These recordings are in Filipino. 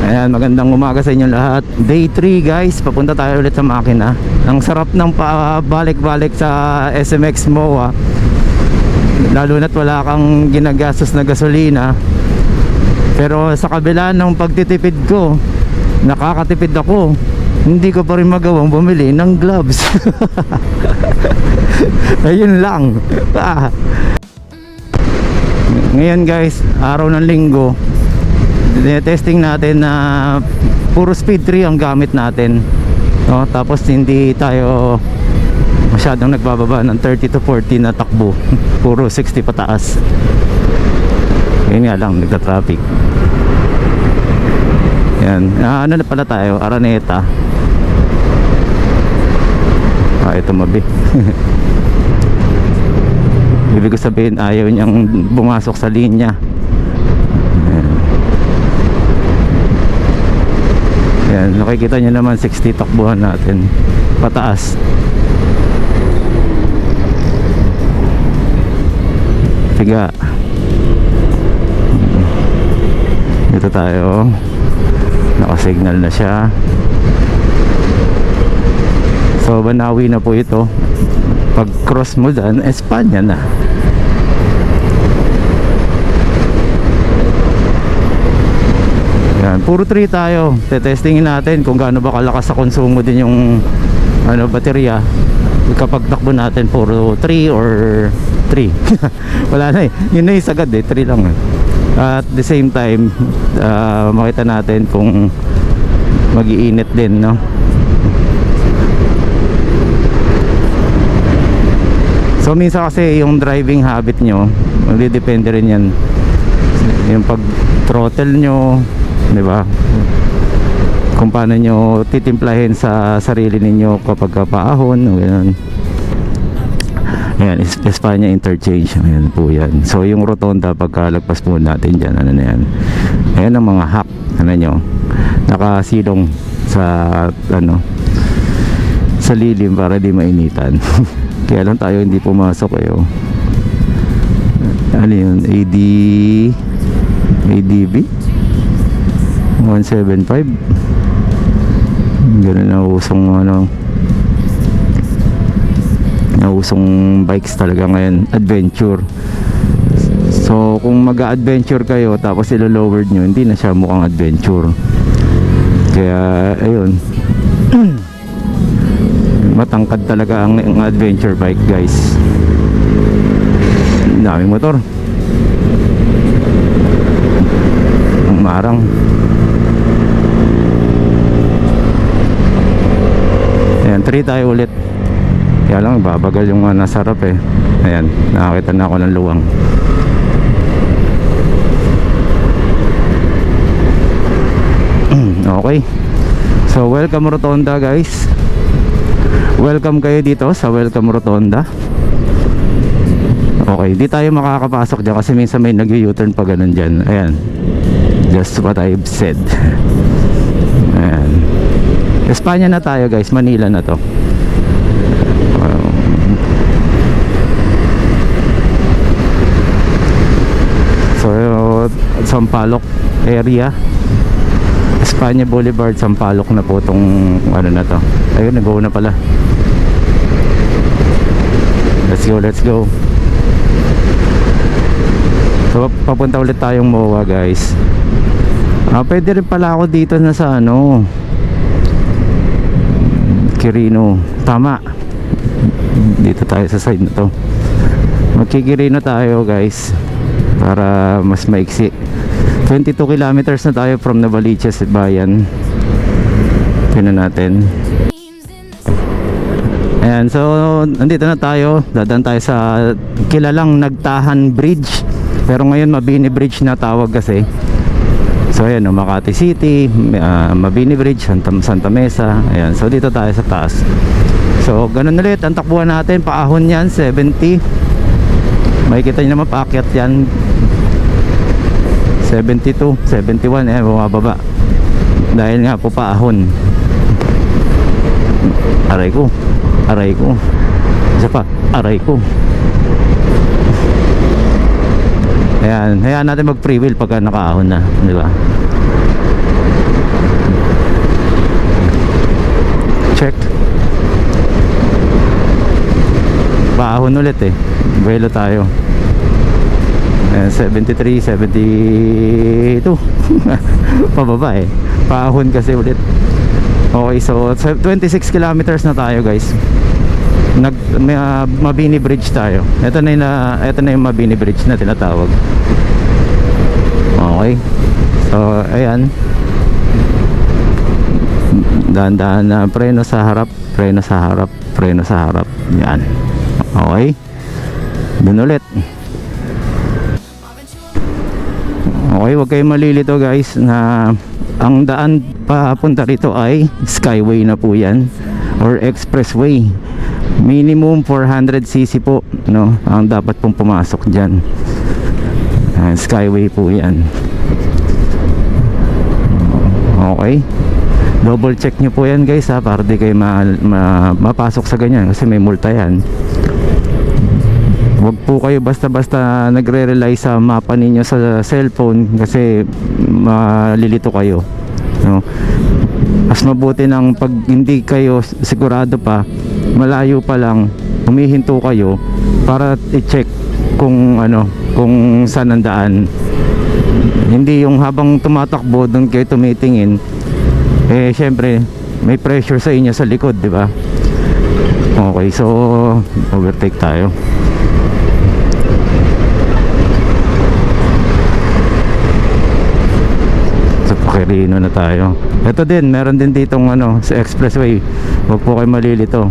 Ayan, magandang umaga sa inyo lahat. Day 3 guys, papunta tayo ulit sa makina. Ang sarap ng pabalik-balik sa SMX MOA, lalo na't wala kang ginagastos na gasolina. Pero sa kabila ng pagtitipid ko, nakakatipid ako, hindi ko pa rin magawang bumili ng gloves. Ayun lang. Ngayon guys, araw ng linggo, testing natin na puro speed 3 ang gamit natin, no? Tapos hindi tayo masyadong nagbababa ng 30 to 40 na takbo. Puro 60 pataas. Ngayon nga lang, nagka-traffic. Yan. Ano na pala tayo? Araneta. Ito mabi. Ibig ko sabihin, ayaw niyang bumasok sa linya. Yan, nakikita nyo naman 60 takbuhan natin pataas. Tiga. Dito tayo, nakasignal na siya. So Banawi na po ito. Pag cross mo dyan, Espanya na. Yan, puro 3 tayo. Tetestingin natin kung gaano ba kalakas sa konsumo din yung baterya kapag takbo natin. Puro 3 or 3. Wala na eh, yun na yung sagad eh, 3 lang eh. At the same time, makita natin kung mag-iinit din, no? So minsan kasi yung driving habit nyo, magdidepende rin yan. Yung pag throttle nyo, di ba? Kung paano nyo titimplahin sa sarili ninyo kapag paahon o gano'n. Ayan, Espanya interchange. Ayan po yan. So yung rotonda, pagkalagpas po natin dyan, ano na yan. Ayan ang mga hack, ano nyo, nakasilong sa sa lilim para di mainitan. Kaya lang tayo hindi pumasok eh, oh. Ano yun? ADB 175. Ganun na usong nausong bikes talaga ngayon, adventure. So kung mag-adventure kayo tapos ilo-lowered nyo, hindi na siya mukhang adventure. Kaya ayun. Matangkad talaga ang adventure bike guys. Daming motor, ang marang. Ayan, 3 tayo ulit. Kaya lang babagal yung nasa harap eh. Ayan, nakakita na ako ng luwang. Okay, so welcome Rotonda guys. Welcome kayo dito sa Welcome Rotonda. Okay, di tayo makakapasok dyan kasi minsan may nag-u-turn pa ganun dyan. Ayan, just what I've said. Ayan, Espanya na tayo guys, Manila na to. So Sampaloc area, Espanya Boulevard, Sampaloc na po tong na to. Ayun, nag-go na pala. Let's go. So papunta ulit tayong MOA guys. Pwede rin pala ako dito na sa Quirino. Tama, dito tayo sa side na to. Magkikirino tayo guys para mas maiksi. 22 kilometers na tayo from Novaliches, Bayan. Tingnan natin. Ayan, so nandito na tayo. Dadaan tayo sa kilalang Nagtahan Bridge, pero ngayon Mabini Bridge na tawag kasi. So ayan, Makati City, Mabini Bridge, Santa Mesa. Ayan, so dito tayo sa taas. So ganun ulit ang takbuhan natin. Paahon yan 70. Makikita nyo naman, paakyat yan 72, 71. Ayan, bumababa dahil nga po paahon. Aray ko. Isa pa, aray ko. Ayan, hayaan natin mag free wheel pagka nakaahon na, di ba? ulit eh. Buwelo tayo. Ayan, 73, 72. Pababa eh. Paahon kasi ulit. Okay, so 26 kilometers na tayo guys. Mabini Bridge tayo. Ito na yung Mabini Bridge na tinatawag. Okay. So, ayan. Dahan-dahan na preno sa harap, preno sa harap, preno sa harap. Yan. Okay. Dun ulit. Okay, huwag kayong malilito guys na ang daan papunta rito ay skyway na po yan or expressway. Minimum 400cc po, no, ang dapat pong pumasok dyan. Skyway po yan. Okay, double check nyo po yan guys ha, para di kayo mapasok sa ganyan kasi may multa yan. Huwag po kayo basta-basta nagre-rely sa mapa ninyo sa cellphone kasi malilito kayo, no? Mas mabuti nang pag hindi kayo sigurado pa, malayo pa lang humihinto kayo para i-check kung kung saan ang daan. Hindi yung habang tumatakbo doon kayo tumitingin, eh syempre may pressure sa inyo sa likod, di ba? Okay, so overtake tayo. Quirino na tayo. Ito din, meron din ditong sa expressway. Huwag po kayo malilito.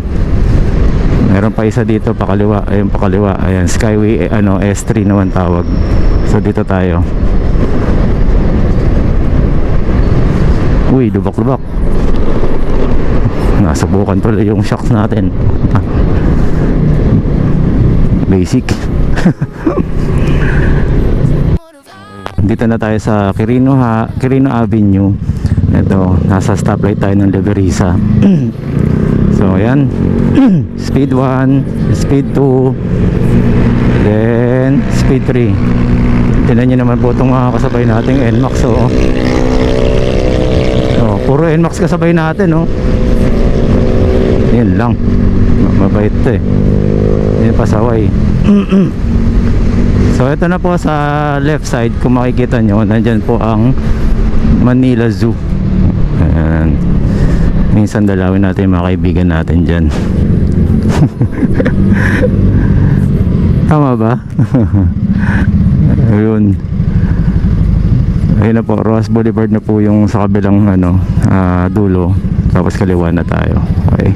Meron pa isa dito pakaliwa. Ayun pakaliwa. Ayan, Skyway S3 naman tawag. So dito tayo. Uy, lubak-lubak. Nasubukan pala yung shocks natin. Basic. Dito na tayo sa Quirino Avenue. Ito, nasa stoplight tayo ng Leverisa. So ayan. Speed 1, Speed 2, then Speed 3. Tignan nyo naman po itong mga kasabay nating NMAX. Puro NMAX kasabay natin, oh. Yan lang. Mabait ito eh. Yan pasaway. So ito na po sa left side, kung makikita nyo, nandyan po ang Manila Zoo. Ayan. Minsan dalawin natin yung mga kaibigan natin dyan. Tama ba? Ayun. Ayun na po, Roas Boulevard na po yung sa kabilang dulo. Tapos kaliwa na tayo. Okay.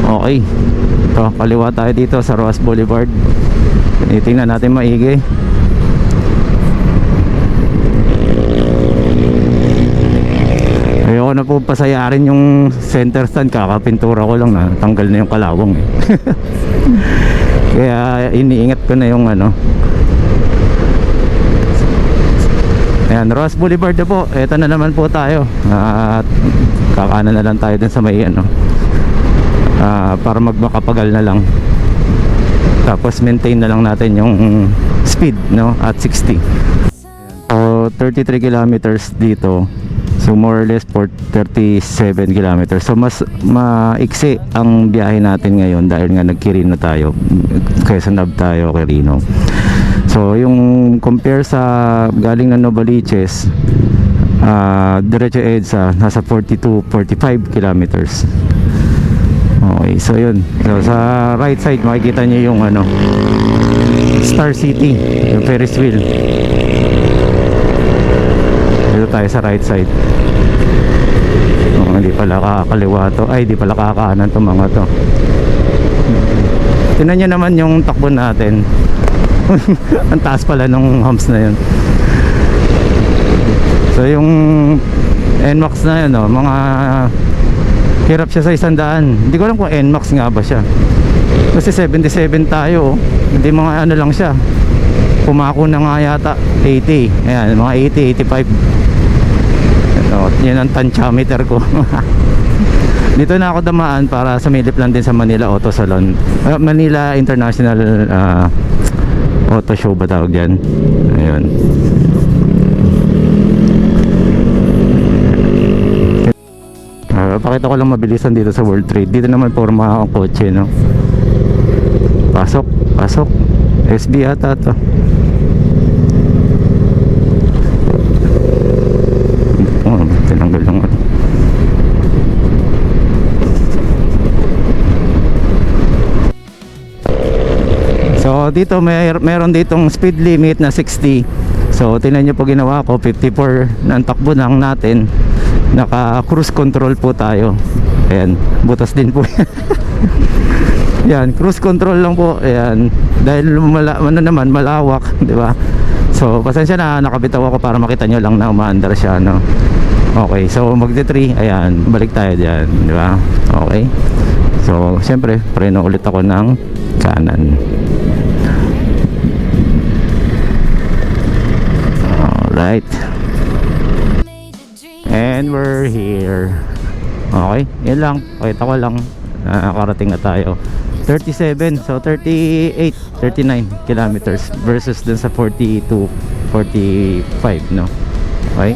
Okay. So, kaliwa tayo dito sa Roas Boulevard. Tingnan natin maigi. Ayoko na po pasayarin yung center stand. Kakapintura ko lang na tanggal na yung kalawang eh. Kaya iniingat ko na yung Ayan, Ross Boulevard na po. Ito na naman po tayo. At kakanan na lang tayo dun sa may para magmakapagal na lang. Tapos maintain na lang natin yung speed, no, at 60. So 33 kilometers dito. So more or less for 37 kilometers. So mas maiksi ang biyahe natin ngayon dahil nga nag-Quirino tayo. Quezon Ave tayo, Quirino. So yung compare sa galing ng Novaliches, diretso EDSA nasa 42-45 kilometers. Okay, so yun. So sa right side makikita niyo yung Star City, yung Ferris wheel. Dito tayo sa right side. Hindi pala kakaliwa to. Ay, di pala kakanan to mga to. Tingnan niyo naman yung takbo natin. Ang taas pala nung humps na yun. So yung NMAX na yun, mga hirap siya sa 100. Hindi ko alam kung NMAX nga ba siya. Kasi 77 tayo. Hindi mga lang siya. Pumako na nga yata 80. Ayan, mga 80, 85. Ito, yun ang tantiameter ko. Dito na ako damaan para sumilip lang din sa Manila Auto Salon. Manila International Auto Show ba tawag dyan? Ayun. Pakita ko lang mabilisan dito sa World Trade. Dito naman puro mga kotse, no? Pasok, pasok. SB ata to. Oh, tinanggal lang. So dito meron ditong speed limit na 60. So tingnan nyo po ginawa ko, 54 na ang takbo lang natin. Naka cruise control po tayo. Ayan, butas din po. Yan, cruise control lang po. Ayan, dahil ano naman malawak, di ba? So pasensya na, nakabitaw ako para makita nyo lang na umaandar siya, no? Okay, so magde-3, ayan, balik tayo diyan, di ba? Okay. So siyempre, preno ulit ako ng kanan. Alright. And we're here. Okay, yun lang. Pakita ko lang. Nakakarating na tayo. 37, so 38, 39 kilometers versus dun sa 42, 45, no? Okay.